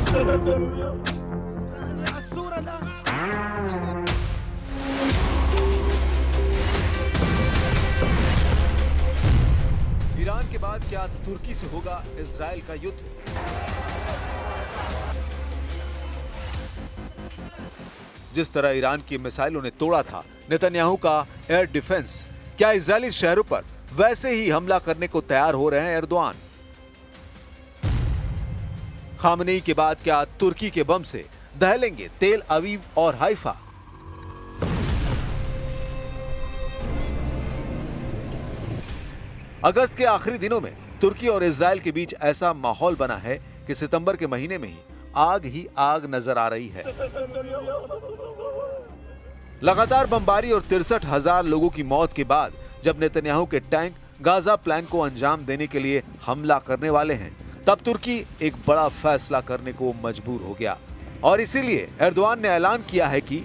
Iran के बाद क्या तुर्की से होगा इजराइल का युद्ध? जिस तरह ईरान की मिसाइलों ने तोड़ा था नेतन्याहू का एयर डिफेंस, क्या इजरायली शहरों पर वैसे ही हमला करने को तैयार हो रहे हैं एर्दोआन? खामनेई के बाद क्या तुर्की के बम से दहलेंगे तेल अवीव और हाइफा? अगस्त के आखिरी दिनों में तुर्की और इजराइल के बीच ऐसा माहौल बना है कि सितंबर के महीने में ही आग नजर आ रही है। लगातार बमबारी और 63,000 लोगों की मौत के बाद जब नेतन्याहू के टैंक गाजा प्लान को अंजाम देने के लिए हमला करने वाले हैं, तब तुर्की एक बड़ा फैसला करने को मजबूर हो गया और इसीलिए एर्दोआन ने ऐलान किया है कि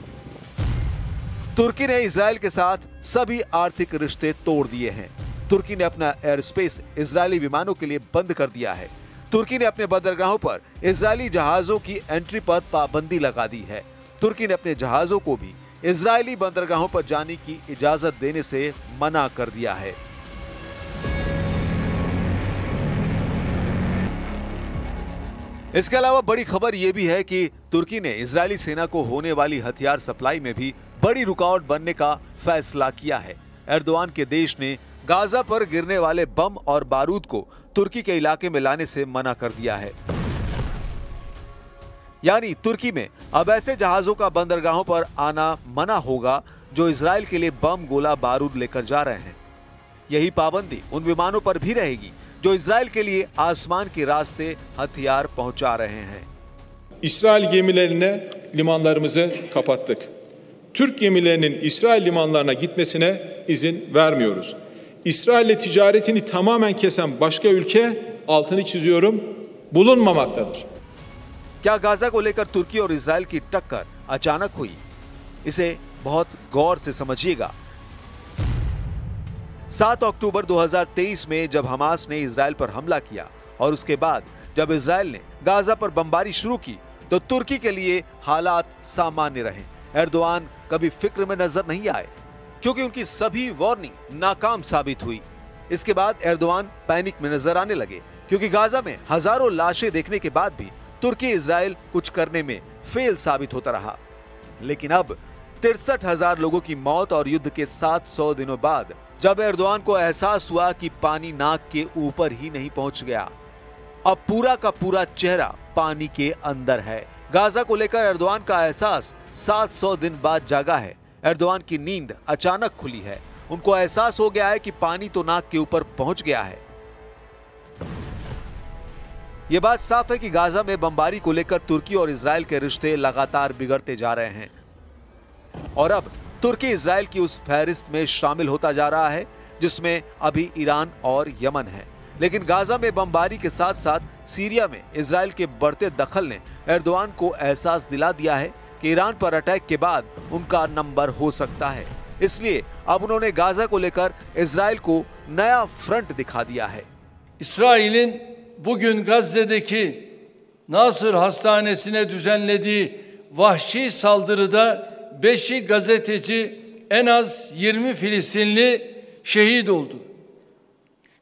तुर्की ने इजराइल के साथ सभी आर्थिक रिश्ते तोड़ दिए हैं। तुर्की ने अपना एयर स्पेस इजरायली विमानों के लिए बंद कर दिया है। तुर्की ने अपने बंदरगाहों पर इजरायली जहाजों की एंट्री पर पाबंदी लगा दी है। तुर्की ने अपने जहाजों को भी इजरायली बंदरगाहों पर जाने की इजाजत देने से मना कर दिया है। इसके अलावा बड़ी खबर यह भी है कि तुर्की ने इजरायली सेना को होने वाली हथियार सप्लाई में भी बड़ी रुकावट बनने का फैसला किया है। एर्दोआन के देश ने गाजा पर गिरने वाले बम और बारूद को तुर्की के इलाके में लाने से मना कर दिया है। यानी तुर्की में अब ऐसे जहाजों का बंदरगाहों पर आना मना होगा जो इजराइल के लिए बम, गोला, बारूद लेकर जा रहे हैं। यही पाबंदी उन विमानों पर भी रहेगी जो इजराइल के लिए आसमान के रास्ते हथियार पहुंचा रहे हैं। İsrail gemilerine limanlarımızı kapattık. Türk gemilerinin İsrail limanlarına gitmesine izin vermiyoruz. İsrail'le ticaretini tamamen kesen başka ülke, altını çiziyorum, bulunmamaktadır. क्या गाजा को लेकर तुर्की और इजराइल की टक्कर अचानक हुई? इसे बहुत गौर से समझिएगा। 7 अक्टूबर 2023 में जब हमास ने इजराइल पर हमला किया और उसके बाद जब इजराइल ने गाजा पर बमबारी शुरू की तो तुर्की के लिए हालात सामान्य रहे। एर्दोआन कभी फिक्र में नजर नहीं आए क्योंकि उनकी सभी वार्निंग नाकाम साबित हुई। इसके बाद एर्दोआन पैनिक में नजर आने लगे क्योंकि गाजा में हजारों लाशें देखने के बाद भी तुर्की इजराइल कुछ करने में फेल साबित होता रहा। लेकिन अब 63,000 लोगों की मौत और युद्ध के 700 दिनों बाद जब एर्दोआन को एहसास हुआ कि पानी नाक के ऊपर ही नहीं पहुंच गया, अब पूरा का पूरा चेहरा पानी के अंदर है। गाजा को लेकर एर्दोआन का एहसास 700 दिन बाद जागा है। एर्दोआन की नींद अचानक खुली है। उनको एहसास हो गया है कि पानी तो नाक के ऊपर पहुंच गया है। यह बात साफ है कि गाजा में बमबारी को लेकर तुर्की और इजराइल के रिश्ते लगातार बिगड़ते जा रहे हैं और अब तुर्की इजराइल की उस फहरिस्त में शामिल होता जा रहा है जिसमें अभी ईरान और यमन है। लेकिन गाजा में बमबारी के साथ साथ सीरिया में इजराइल के बढ़ते दखल ने एर्दोआन को एहसास दिला दिया है कि ईरान पर अटैक के बाद उनका नंबर हो सकता है। इसलिए अब उन्होंने गाजा को लेकर इजराइल को नया फ्रंट दिखा दिया है। İsrail'in bugün Gazze'deki Nasır Hastanesi'ne düzenlediği vahşi saldırıda 5'i gazeteci, en az 20 Filistinli şehit oldu.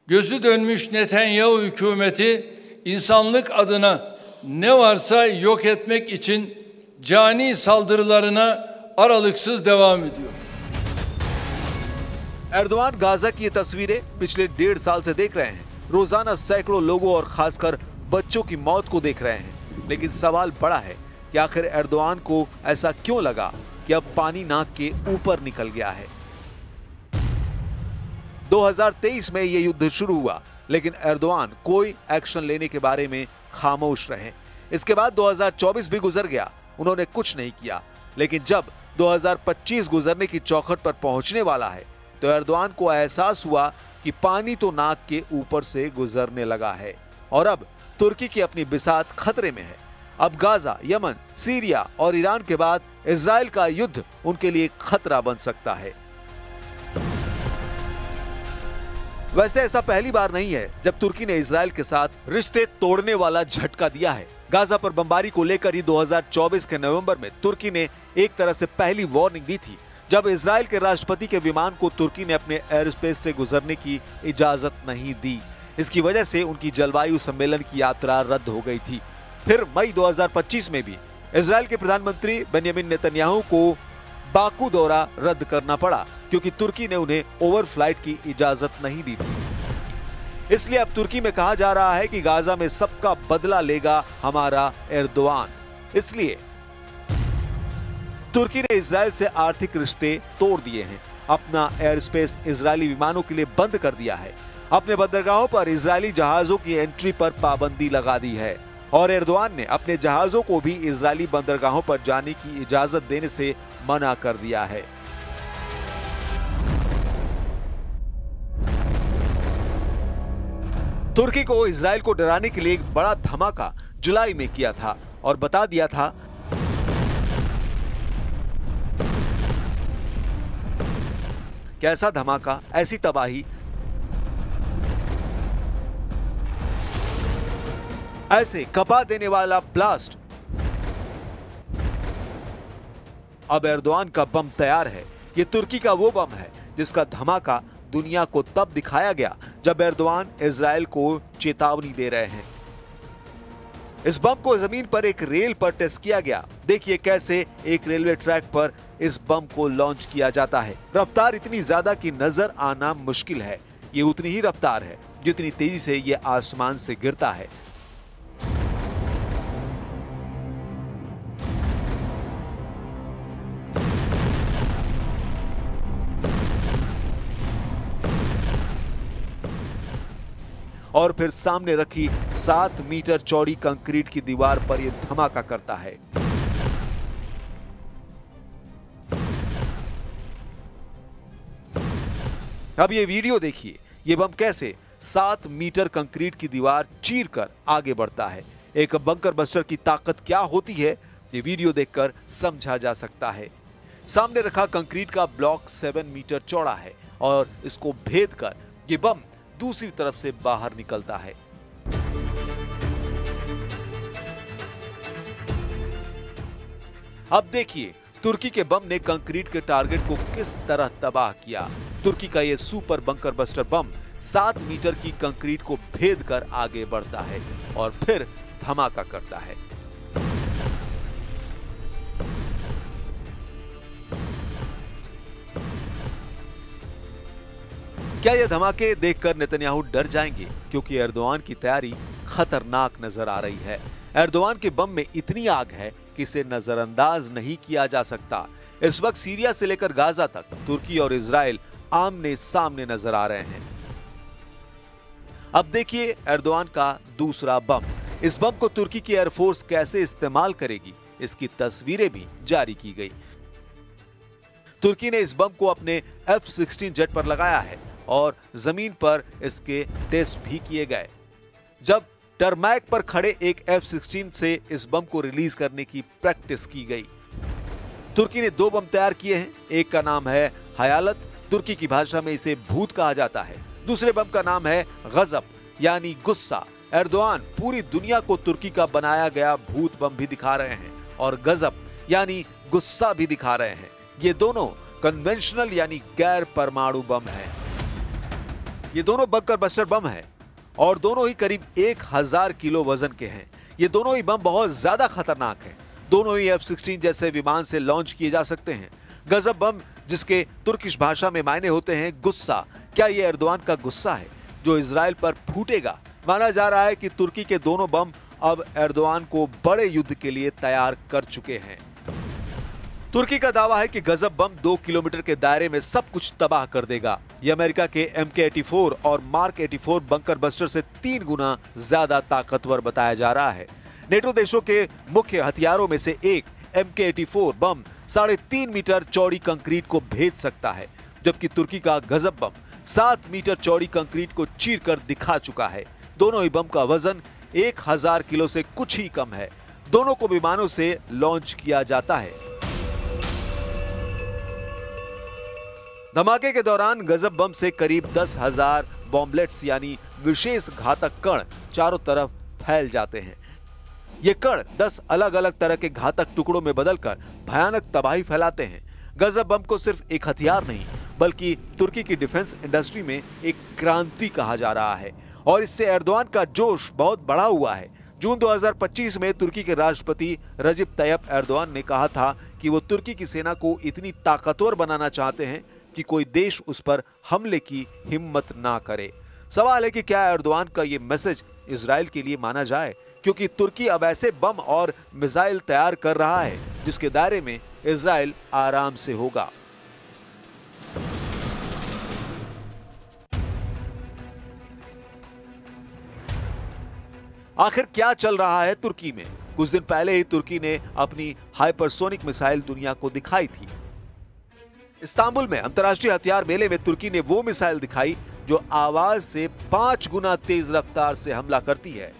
Gözü dönmüş Netanyahu hükümeti insanlık adına ne varsa yok etmek için cani saldırılarına aralıksız devam ediyor. Erdogan Gaza की ये तस्वीरें पिछले 1.5 साल से देख रहे हैं। रोजाना सैकड़ों लोगों और खासकर बच्चों की मौत को देख रहे हैं। लेकिन सवाल बड़ा है कि आखिर एर्दोआन को ऐसा क्यों लगा कि अब पानी नाक के ऊपर निकल गया है। 2023 में यह युद्ध शुरू हुआ लेकिन एर्दोआन कोई एक्शन लेने के बारे में खामोश रहे। इसके बाद 2024 भी गुजर गया, उन्होंने कुछ नहीं किया। लेकिन जब 2025 गुजरने की चौखट पर पहुंचने वाला है तो एर्दोआन को एहसास हुआ कि पानी तो नाक के ऊपर से गुजरने लगा है और अब तुर्की की अपनी बिसात खतरे में है। अब गाजा, यमन, सीरिया और ईरान के बाद इजराइल का युद्ध उनके लिए खतरा बन सकता है। वैसे ऐसा पहली बार नहीं है जब तुर्की ने इजराइल के साथ रिश्ते तोड़ने वाला झटका दिया है। गाजा पर बमबारी को लेकर ही 2024 के नवंबर में तुर्की ने एक तरह से पहली वार्निंग दी थी, जब इजराइल के राष्ट्रपति के विमान को तुर्की ने अपने एयर स्पेस से गुजरने की इजाजत नहीं दी। इसकी वजह से उनकी जलवायु सम्मेलन की यात्रा रद्द हो गई थी। फिर मई 2025 में भी इजराइल के प्रधानमंत्री बेंयामिन नेतन्याहू को बाकू दौरा रद्द करना पड़ा, क्योंकि तुर्की ने उन्हें ओवरफ्लाइट की इजाजत नहीं दी थी। इसलिए अब तुर्की में कहा जा रहा है कि गाजा में सबका बदला लेगा हमारा एर्दोआन। इसलिए तुर्की ने इजराइल से आर्थिक रिश्ते तोड़ दिए हैं, अपना एयर स्पेस इजरायली विमानों के लिए बंद कर दिया है, अपने बंदरगाहों पर इजरायली जहाजों की एंट्री पर पाबंदी लगा दी है और एर्दोआन ने अपने जहाजों को भी इजरायली बंदरगाहों पर जाने की इजाजत देने से मना कर दिया है। तुर्की को इजराइल को डराने के लिए एक बड़ा धमाका जुलाई में किया था और बता दिया था कैसा धमाका, ऐसी तबाही, ऐसे कपा देने वाला ब्लास्ट। अब एर्दोआन का बम तैयार है। ये तुर्की का वो बम है जिसका धमाका दुनिया को तब दिखाया गया जब एर्दोआन इजराइल को चेतावनी दे रहे हैं। इस बम को जमीन पर एक रेल पर टेस्ट किया गया। देखिए कैसे एक रेलवे ट्रैक पर इस बम को लॉन्च किया जाता है। रफ्तार इतनी ज्यादा कि नजर आना मुश्किल है। ये उतनी ही रफ्तार है जितनी तेजी से ये आसमान से गिरता है। और फिर सामने रखी 7 मीटर चौड़ी कंक्रीट की दीवार पर यह धमाका करता है। अब ये वीडियो देखिए, ये बम कैसे 7 मीटर कंक्रीट की दीवार चीरकर आगे बढ़ता है। एक बंकर बस्टर की ताकत क्या होती है, ये वीडियो देखकर समझा जा सकता है। सामने रखा कंक्रीट का ब्लॉक 7 मीटर चौड़ा है और इसको भेद कर ये बम दूसरी तरफ से बाहर निकलता है। अब देखिए तुर्की के बम ने कंक्रीट के टारगेट को किस तरह तबाह किया। तुर्की का यह super bunker buster bomb 7 metre की कंक्रीट को भेद कर आगे बढ़ता है और फिर धमाका करता है। क्या यह धमाके देखकर नेतन्याहू डर जाएंगे, क्योंकि एर्दोआन की तैयारी खतरनाक नजर आ रही है। एर्दोआन के बम में इतनी आग है कि इसे नजरअंदाज नहीं किया जा सकता। इस वक्त सीरिया से लेकर गाजा तक तुर्की और इजराइल आमने सामने नजर आ रहे हैं। अब देखिए एर्दोआन का दूसरा बम। इस बम को तुर्की की एयरफोर्स कैसे इस्तेमाल करेगी, इसकी तस्वीरें भी जारी की गई। तुर्की ने इस बम को अपने F-16 जेट पर लगाया है और जमीन पर इसके टेस्ट भी किए गए। जब टरमैक पर खड़े एक F-16 से इस बम को रिलीज करने की प्रैक्टिस की गई। तुर्की ने 2 बम तैयार किए हैं। एक का नाम है हयालत, तुर्की की भाषा में इसे भूत कहा जाता है। दूसरे बम का नाम है गजब यानी गुस्सा। एर्दोआन पूरी दुनिया को तुर्की का बनाया गया भूत बम भी दिखा रहे हैं और गजब यानी गुस्सा भी दिखा रहे हैं। ये दोनों कन्वेंशनल यानी गैर परमाणु बम हैं। ये दोनों बंकर बस्टर बम हैं और दोनों ही करीब 1000 किलो वजन के हैं। ये दोनों ही बम बहुत ज्यादा खतरनाक हैं। दोनों ही F-16 जैसे विमान से लॉन्च किए जा सकते हैं। गजब बम, जिसके तुर्किश भाषा में मायने होते हैं गुस्सा। क्या ये एर्दोआन का गुस्सा है जो इजराइल पर फूटेगा? माना जा रहा है कि तुर्की के दोनों बम अब एर्दोआन को बड़े युद्ध के लिए तैयार कर चुके हैं। तुर्की का दावा है कि गजब बम 2 किलोमीटर के दायरे में सब कुछ तबाह कर देगा। यह अमेरिका के MK-84 और मार्क 84 बंकर बस्टर से 3 गुना ज्यादा ताकतवर बताया जा रहा है। नेटो देशों के मुख्य हथियारों में से एक MK-84 बम 3.5 मीटर चौड़ी कंक्रीट को भेद सकता है, जबकि तुर्की का गजब बम 7 मीटर चौड़ी कंक्रीट को चीरकर दिखा चुका है। दोनों ही बम का वजन 1000 किलो से कुछ ही कम है। दोनों को विमानों से लॉन्च किया जाता है। धमाके के दौरान गजब बम से करीब 10,000 बॉम्बलेट्स यानी विशेष घातक कण चारों तरफ फैल जाते हैं। ये कण 10 अलग अलग तरह के घातक टुकड़ों में बदलकर भयानक तबाही फैलाते हैं। गजब बम को सिर्फ एक हथियार नहीं बल्कि तुर्की की डिफेंस इंडस्ट्री में एक क्रांति कहा जा रहा है और इससे एर्दोआन का जोश बहुत बढ़ा हुआ है। जून 2025 में तुर्की के राष्ट्रपति रजिब तैयब एर्दोआन ने कहा था कि वो तुर्की की सेना को इतनी ताकतवर बनाना चाहते हैं कि कोई देश उस पर हमले की हिम्मत ना करे। सवाल है कि क्या एर्दोआन का ये मैसेज इजराइल के लिए माना जाए, क्योंकि तुर्की अब ऐसे बम और मिसाइल तैयार कर रहा है जिसके दायरे में इजराइल आराम से होगा। आखिर क्या चल रहा है तुर्की में? कुछ दिन पहले ही तुर्की ने अपनी हाइपरसोनिक मिसाइल दुनिया को दिखाई थी। इस्तांबुल में अंतर्राष्ट्रीय हथियार मेले में तुर्की ने वो मिसाइल दिखाई जो आवाज से 5 गुना तेज रफ्तार से हमला करती है।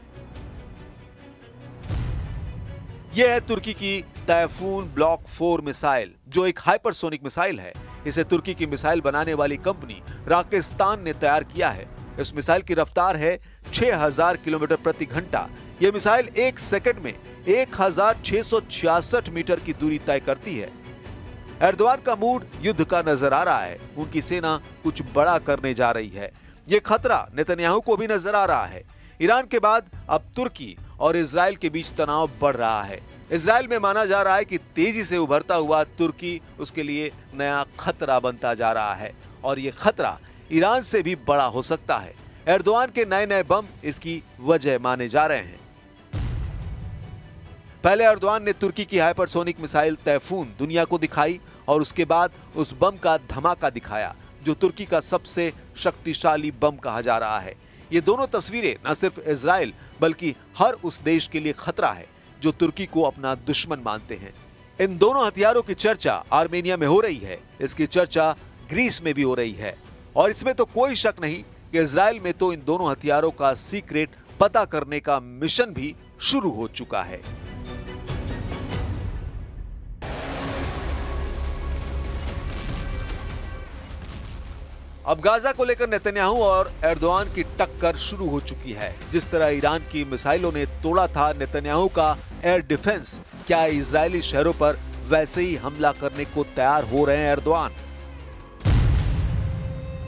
यह है तुर्की की तैफून ब्लॉक 4 मिसाइल, जो एक हाइपरसोनिक मिसाइल है। इसे तुर्की की मिसाइल बनाने वाली कंपनी राकेस्तान ने तैयार किया है। इस मिसाइल की रफ्तार है 6000 किलोमीटर प्रति घंटा। यह मिसाइल 1 सेकंड में 1666 मीटर की दूरी तय करती है। एर्दोआन का मूड युद्ध का नजर आ रहा है। उनकी सेना कुछ बड़ा करने जा रही है। यह खतरा नेतन्याहू को भी नजर आ रहा है। ईरान के बाद अब तुर्की और इजराइल के बीच तनाव बढ़ रहा है। इजराइल में माना जा रहा है कि तेजी से उभरता हुआ तुर्की उसके लिए नया खतरा बनता जा रहा है और यह खतरा ईरान से भी बड़ा हो सकता है। एर्दोआन के नए नए बम इसकी वजह माने जा रहे हैं। पहले एर्दोआन ने तुर्की की हाइपरसोनिक मिसाइल तैफून दुनिया को दिखाई और उसके बाद उस बम का धमाका दिखाया जो तुर्की का सबसे शक्तिशाली बम कहा जा रहा है। ये दोनों तस्वीरें न सिर्फ इजराइल बल्कि हर उस देश के लिए खतरा है जो तुर्की को अपना दुश्मन मानते हैं। इन दोनों हथियारों की चर्चा आर्मेनिया में हो रही है। इसकी चर्चा ग्रीस में भी हो रही है और इसमें तो कोई शक नहीं कि इजराइल में तो इन दोनों हथियारों का सीक्रेट पता करने का मिशन भी शुरू हो चुका है। अब गाजा को लेकर नेतन्याहू और एर्दोआन की टक्कर शुरू हो चुकी है। जिस तरह ईरान की मिसाइलों ने तोड़ा था नेतन्याहू का एयर डिफेंस, क्या इजरायली शहरों पर वैसे ही हमला करने को तैयार हो रहे हैं एर्दोआन?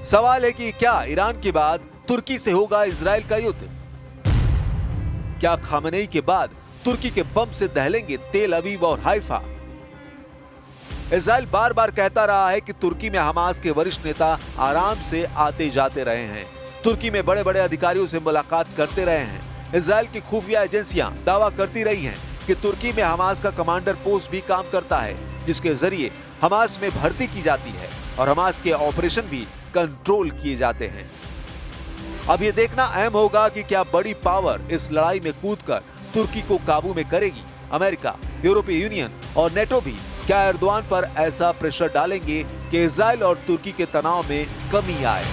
सवाल है कि क्या ईरान के बाद तुर्की से होगा इजराइल का युद्ध? क्या खामेनेई के बाद तुर्की के बम से दहलेंगे तेल अवीव और हाइफा? इजराइल बार बार कहता रहा है कि तुर्की में हमास के वरिष्ठ नेता आराम से आते जाते रहे हैं, तुर्की में बड़े बड़े अधिकारियों से मुलाकात करते रहे हैं। इजराइल की खुफिया एजेंसियां दावा करती रही हैं कि तुर्की में हमास का कमांडर पोस्ट भी काम करता है, जिसके जरिए हमास में भर्ती की जाती है और हमास के ऑपरेशन भी कंट्रोल किए जाते हैं। अब यह देखना अहम होगा कि क्या बड़ी पावर इस लड़ाई में कूदकर तुर्की को काबू में करेगी। अमेरिका, यूरोपीय यूनियन और नेटो भी क्या एर्दोआन पर ऐसा प्रेशर डालेंगे कि इजराइल और तुर्की के तनाव में कमी आए?